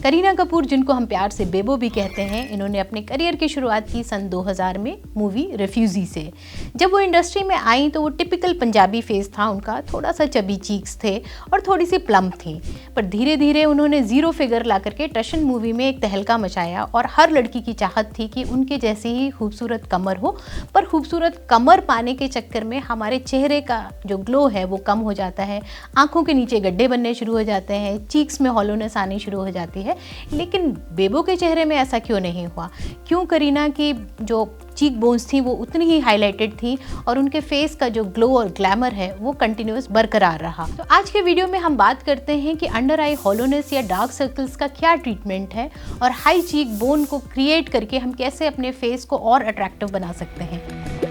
करीना कपूर, जिनको हम प्यार से बेबो भी कहते हैं, इन्होंने अपने करियर की शुरुआत की सन 2000 में मूवी रिफ्यूजी से। जब वो इंडस्ट्री में आई तो वो टिपिकल पंजाबी फेस था उनका, थोड़ा सा चबी चीक्स थे और थोड़ी सी प्लम्प थी। पर धीरे धीरे उन्होंने ज़ीरो फिगर ला करके टशन मूवी में एक तहलका मचाया और हर लड़की की चाहत थी कि उनके जैसी ही खूबसूरत कमर हो। पर खूबसूरत कमर पाने के चक्कर में हमारे चेहरे का जो ग्लो है वो कम हो जाता है, आँखों के नीचे गड्ढे बनने शुरू हो जाते हैं, चीक्स में हॉलोनेस आनी शुरू हो जाती है। लेकिन बेबो के चेहरे में ऐसा क्यों नहीं हुआ? क्यों करीना की जो चीक बोन्स थी वो उतनी ही हाईलाइटेड थी और उनके फेस का जो ग्लो और ग्लैमर है वो कंटिन्यूअस बरकरार रहा। तो आज के वीडियो में हम बात करते हैं कि अंडर आई हॉलोनेस या डार्क सर्कल्स का क्या ट्रीटमेंट है और हाई चीक बोन को क्रिएट करके हम कैसे अपने फेस को और अट्रैक्टिव बना सकते हैं।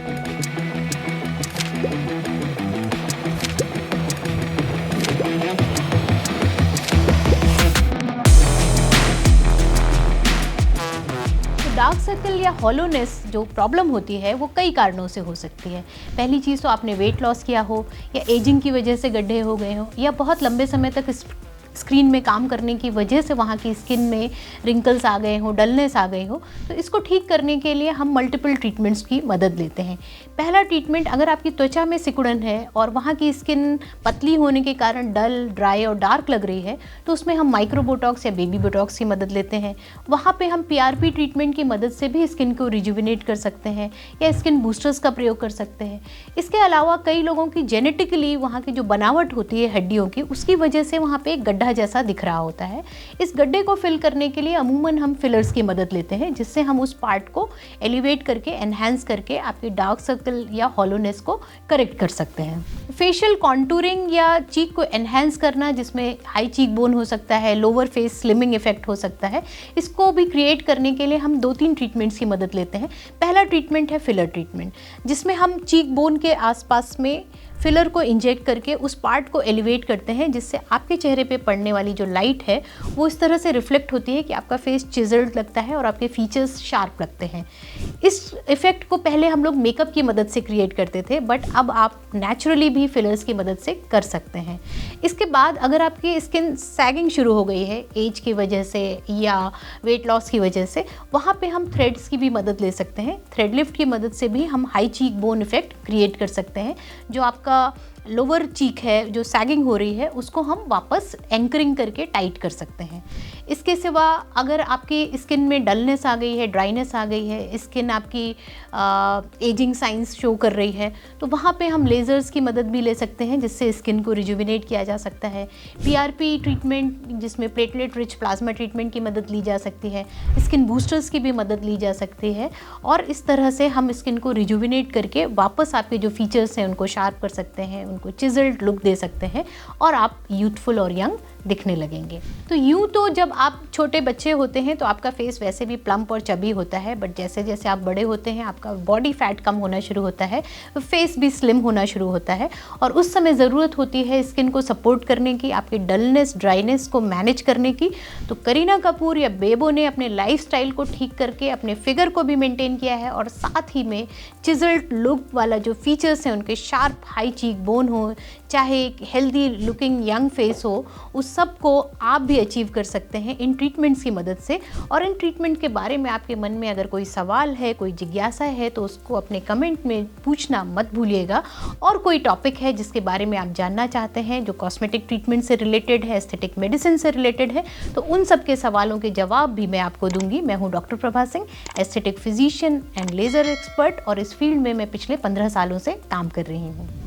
डार्क सर्कल या हॉलोनेस जो प्रॉब्लम होती है वो कई कारणों से हो सकती है। पहली चीज़ तो आपने वेट लॉस किया हो या एजिंग की वजह से गड्ढे हो गए हो या बहुत लंबे समय तक स्क्रीन में काम करने की वजह से वहाँ की स्किन में रिंकल्स आ गए हो, डलनेस आ गई हो। तो इसको ठीक करने के लिए हम मल्टीपल ट्रीटमेंट्स की मदद लेते हैं। पहला ट्रीटमेंट, अगर आपकी त्वचा में सिकुड़न है और वहाँ की स्किन पतली होने के कारण डल, ड्राई और डार्क लग रही है तो उसमें हम माइक्रो बोटॉक्स या बेबी बोटॉक्स की मदद लेते हैं। वहाँ पे हम PRP ट्रीटमेंट की मदद से भी स्किन को रिजुविनेट कर सकते हैं या स्किन बूस्टर्स का प्रयोग कर सकते हैं। इसके अलावा कई लोगों की जेनेटिकली वहाँ की जो बनावट होती है हड्डियों की, उसकी वजह से वहाँ पे एक गड्ढा जैसा दिख रहा होता है। इस गड्ढे को फिल करने के लिए अमूमन हम फिलर्स की मदद लेते हैं, जिससे हम उस पार्ट को एलिवेट करके, एनहांस करके आपकी डार्क सर्कल या हॉलोनेस को करेक्ट कर सकते हैं। फेशियल कॉन्टूरिंग या चीक को एनहांस करना, जिसमें हाई चीक बोन हो सकता है, लोअर फेस स्लिमिंग इफेक्ट हो सकता है, इसको भी क्रिएट करने के लिए हम 2-3 ट्रीटमेंट्स की मदद लेते हैं। पहला ट्रीटमेंट है फिलर ट्रीटमेंट, जिसमें हम चीक बोन के आसपास में फिलर को इंजेक्ट करके उस पार्ट को एलिवेट करते हैं, जिससे आपके चेहरे पे पड़ने वाली जो लाइट है वो इस तरह से रिफ्लेक्ट होती है कि आपका फेस चिजल्ड लगता है और आपके फीचर्स शार्प लगते हैं। इस इफेक्ट को पहले हम लोग मेकअप की मदद से क्रिएट करते थे, बट अब आप नेचुरली भी फिलर्स की मदद से कर सकते हैं। इसके बाद अगर आपकी स्किन सैगिंग शुरू हो गई है एज की वजह से या वेट लॉस की वजह से, वहाँ पे हम थ्रेड्स की भी मदद ले सकते हैं। थ्रेड लिफ्ट की मदद से भी हम high cheek bone effect create कर सकते हैं। जो आपका लोअर चीक है जो सैगिंग हो रही है उसको हम वापस एंकरिंग करके टाइट कर सकते हैं। इसके सिवा अगर आपकी स्किन में डलनेस आ गई है, ड्राइनेस आ गई है, स्किन आपकी एजिंग साइंस शो कर रही है, तो वहाँ पे हम लेज़र्स की मदद भी ले सकते हैं, जिससे स्किन को रिजुविनेट किया जा सकता है। PRP ट्रीटमेंट, जिसमें प्लेटलेट रिच प्लाज्मा ट्रीटमेंट की मदद ली जा सकती है, स्किन बूस्टर्स की भी मदद ली जा सकती है और इस तरह से हम स्किन को रिजुविनेट करके वापस आपके जो फीचर्स हैं उनको शार्प कर सकते हैं, उनको चिजल्ड लुक दे सकते हैं और आप यूथफुल और यंग दिखने लगेंगे। तो यूँ तो जब आप छोटे बच्चे होते हैं तो आपका फेस वैसे भी प्लम्प और चबी होता है, बट जैसे जैसे आप बड़े होते हैं आपका बॉडी फैट कम होना शुरू होता है, फेस भी स्लिम होना शुरू होता है और उस समय ज़रूरत होती है स्किन को सपोर्ट करने की, आपकी डलनेस, ड्राइनेस को मैनेज करने की। तो करीना कपूर या बेबो ने अपने लाइफस्टाइल को ठीक करके अपने फिगर को भी मेंटेन किया है और साथ ही में चिजल्ड लुक वाला जो फीचर्स हैं, उनके शार्प हाई चीक बोन हो, चाहे हेल्दी लुकिंग यंग फेस हो, उस सब को आप भी अचीव कर सकते हैं इन ट्रीटमेंट्स की मदद से। और इन ट्रीटमेंट के बारे में आपके मन में अगर कोई सवाल है, कोई जिज्ञासा है, तो उसको अपने कमेंट में पूछना मत भूलिएगा। और कोई टॉपिक है जिसके बारे में आप जानना चाहते हैं, जो कॉस्मेटिक ट्रीटमेंट से रिलेटेड है, एस्थेटिक मेडिसिन से रिलेटेड है, तो उन सब के सवालों के जवाब भी मैं आपको दूंगी। मैं हूँ doctor Prabha Singh, aesthetic physician and laser expert, और इस फील्ड में मैं पिछले 15 सालों से काम कर रही हूँ।